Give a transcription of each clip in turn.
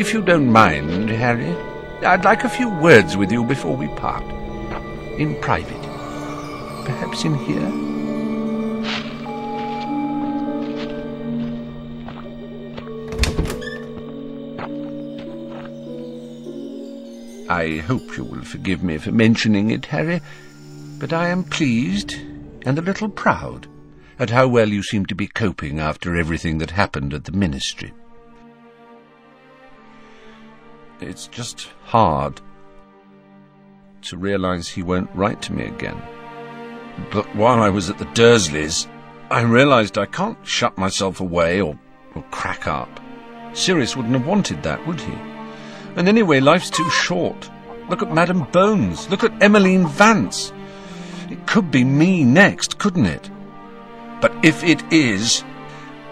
If you don't mind, Harry, I'd like a few words with you before we part. In private. Perhaps in here? I hope you will forgive me for mentioning it, Harry, but I am pleased and a little proud at how well you seem to be coping after everything that happened at the ministry. It's just hard to realize he won't write to me again. But while I was at the Dursleys, I realized I can't shut myself away or crack up. Sirius wouldn't have wanted that, would he? And anyway, life's too short. Look at Madame Bones. Look at Emmeline Vance. It could be me next, couldn't it? But if it is,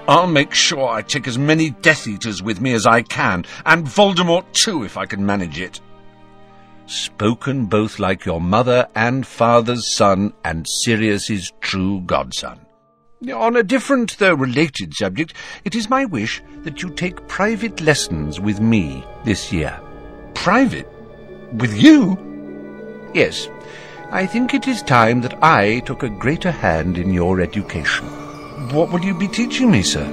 I'll make sure I take as many Death Eaters with me as I can, and Voldemort too, if I can manage it. Spoken both like your mother and father's son, and Sirius's true godson. On a different, though related subject, it is my wish that you take private lessons with me this year. Private? With you? Yes. I think it is time that I took a greater hand in your education. What will you be teaching me, sir?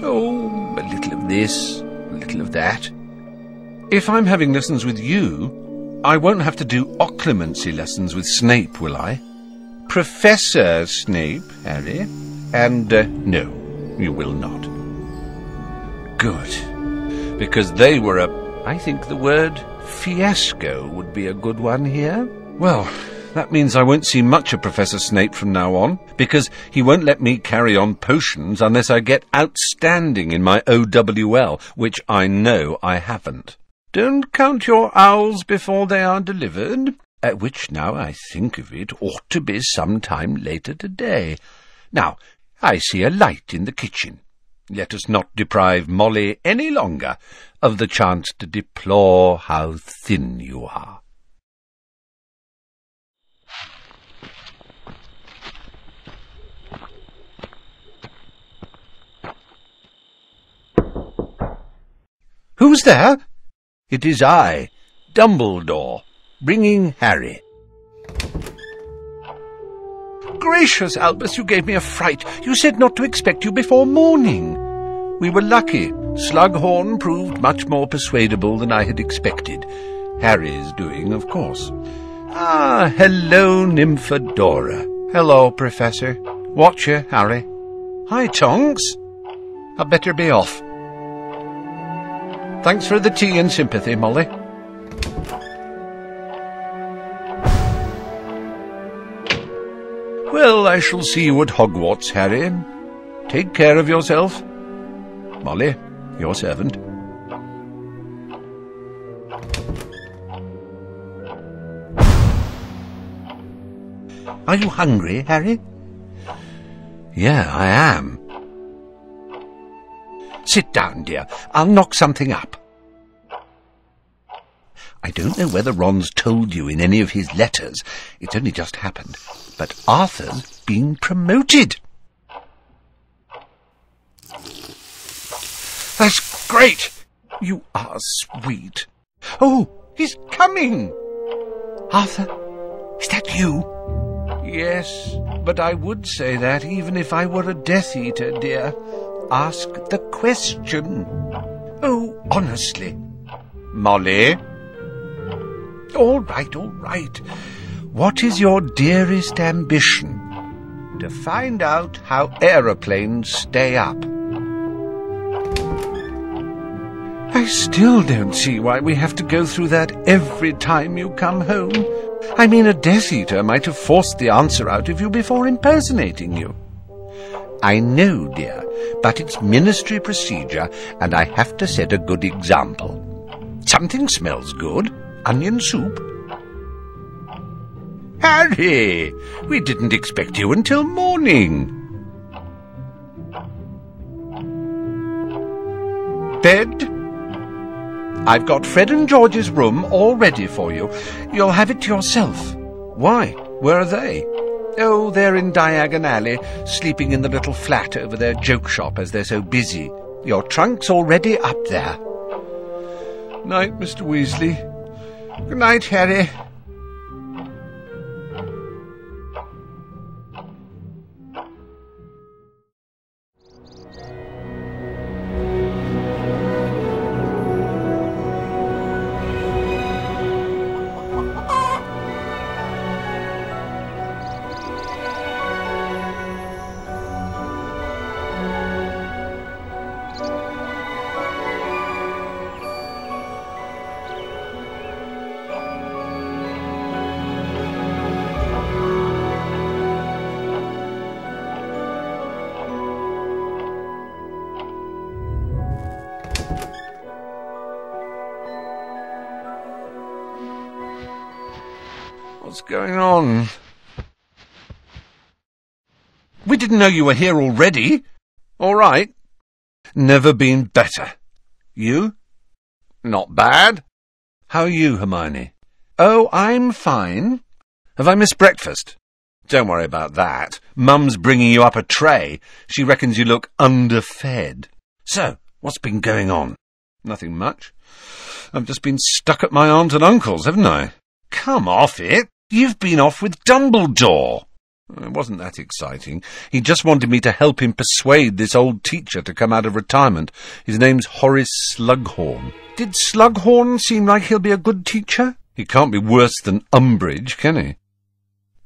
Oh, a little of this, a little of that. If I'm having lessons with you, I won't have to do occlumency lessons with Snape, will I? Professor Snape, Harry. And, no, you will not. Good. Because they were I think the word fiasco would be a good one here. Well, that means I won't see much of Professor Snape from now on, because he won't let me carry on potions unless I get outstanding in my OWL, which I know I haven't. Don't count your owls before they are delivered, which, now I think of it, ought to be some time later today. Now, I see a light in the kitchen. Let us not deprive Molly any longer of the chance to deplore how thin you are. Who's there? It is I, Dumbledore, bringing Harry. Gracious, Albus, you gave me a fright. You said not to expect you before morning. We were lucky. Slughorn proved much more persuadable than I had expected. Harry's doing, of course. Ah, hello, Nymphadora. Hello, Professor. Watch you, Harry. Hi, Tonks. I'd better be off. Thanks for the tea and sympathy, Molly. Well, I shall see you at Hogwarts, Harry. Take care of yourself. Molly, your servant. Are you hungry, Harry? Yeah, I am. Sit down, dear. I'll knock something up. I don't know whether Ron's told you in any of his letters. It's only just happened. But Arthur's been promoted. That's great. You are sweet. Oh, he's coming. Arthur, is that you? Yes, but I would say that even if I were a Death Eater, dear. Ask the question. Oh, honestly. Molly? All right, all right. What is your dearest ambition? To find out how aeroplanes stay up. I still don't see why we have to go through that every time you come home. I mean, a Death Eater might have forced the answer out of you before impersonating you. I know, dear, but it's ministry procedure, and I have to set a good example. Something smells good. Onion soup. Harry, we didn't expect you until morning. Bed? I've got Fred and George's room all ready for you. You'll have it to yourself. Why? Where are they? Oh, they're in Diagon Alley, sleeping in the little flat over their joke shop as they're so busy. Your trunk's already up there. Night, Mr. Weasley. Good night, Harry. What's going on? We didn't know you were here already. All right. Never been better. You? Not bad. How are you, Hermione? Oh, I'm fine. Have I missed breakfast? Don't worry about that. Mum's bringing you up a tray. She reckons you look underfed. So, what's been going on? Nothing much. I've just been stuck at my aunt and uncle's, haven't I? Come off it. You've been off with Dumbledore. It wasn't that exciting. He just wanted me to help him persuade this old teacher to come out of retirement. His name's Horace Slughorn. Did Slughorn seem like he'll be a good teacher? He can't be worse than Umbridge, can he?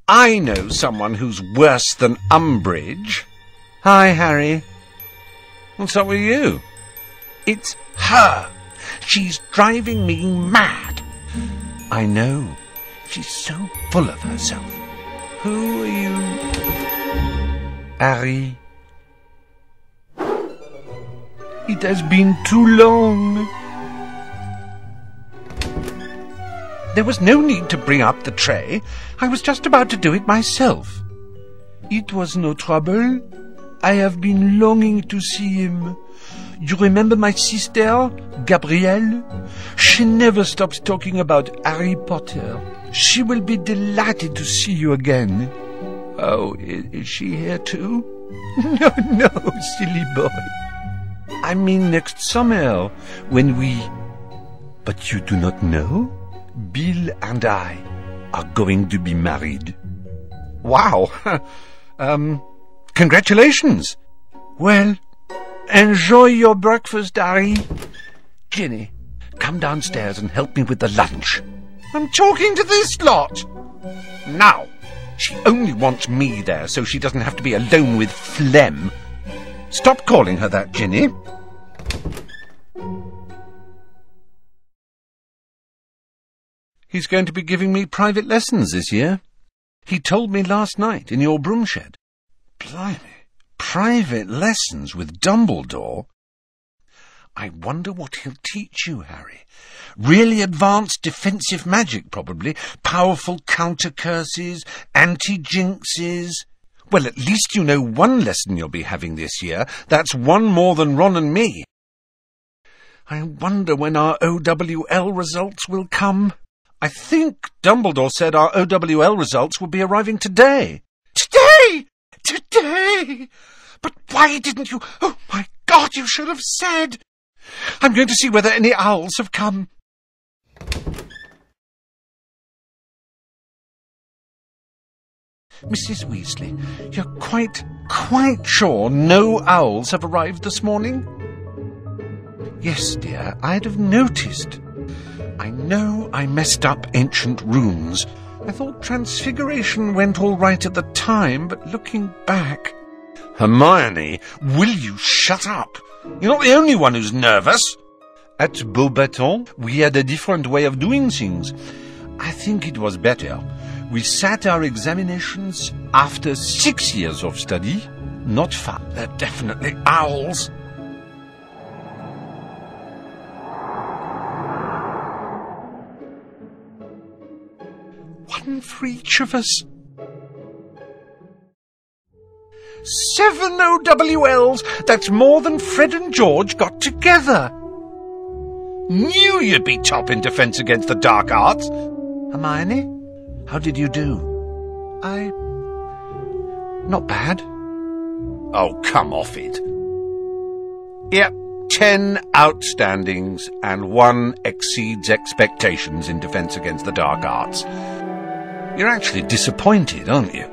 I know someone who's worse than Umbridge. Hi, Harry. What's up with you? It's her. She's driving me mad. I know. She's so full of herself. Who are you? Harry. It has been too long. There was no need to bring up the tray. I was just about to do it myself. It was no trouble. I have been longing to see him. You remember my sister, Gabrielle? She never stops talking about Harry Potter. She will be delighted to see you again. Oh, is she here too? No, silly boy. I mean next summer, when we... But you do not know? Bill and I are going to be married. Wow. Congratulations. Well, enjoy your breakfast, Harry. Ginny, come downstairs and help me with the lunch. I'm talking to this lot. Now, she only wants me there so she doesn't have to be alone with phlegm. Stop calling her that, Ginny. He's going to be giving me private lessons this year. He told me last night in your broom shed. Blimey, private lessons with Dumbledore? I wonder what he'll teach you, Harry. Really advanced defensive magic, probably. Powerful counter-curses, anti-jinxes. Well, at least you know one lesson you'll be having this year. That's one more than Ron and me. I wonder when our OWL results will come. I think Dumbledore said our OWL results will be arriving today. Today! Today! But why didn't you... Oh, my God, you should have said... I'm going to see whether any owls have come. Mrs. Weasley, you're quite sure no owls have arrived this morning? Yes, dear, I'd have noticed. I know I messed up ancient runes. I thought Transfiguration went all right at the time, but looking back... Hermione, will you shut up? You're not the only one who's nervous. At Beauxbatons, we had a different way of doing things. I think it was better. We sat our examinations after 6 years of study. Not fun. They're definitely owls. One for each of us. 7 OWLs! That's more than Fred and George got together. Knew you'd be top in defense against the dark arts. Hermione, how did you do? Not bad. Oh, come off it. Yep, 10 outstandings and 1 exceeds expectations in defence against the dark arts. You're actually disappointed, aren't you?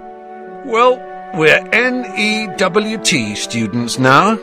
Well, we're NEWT students now.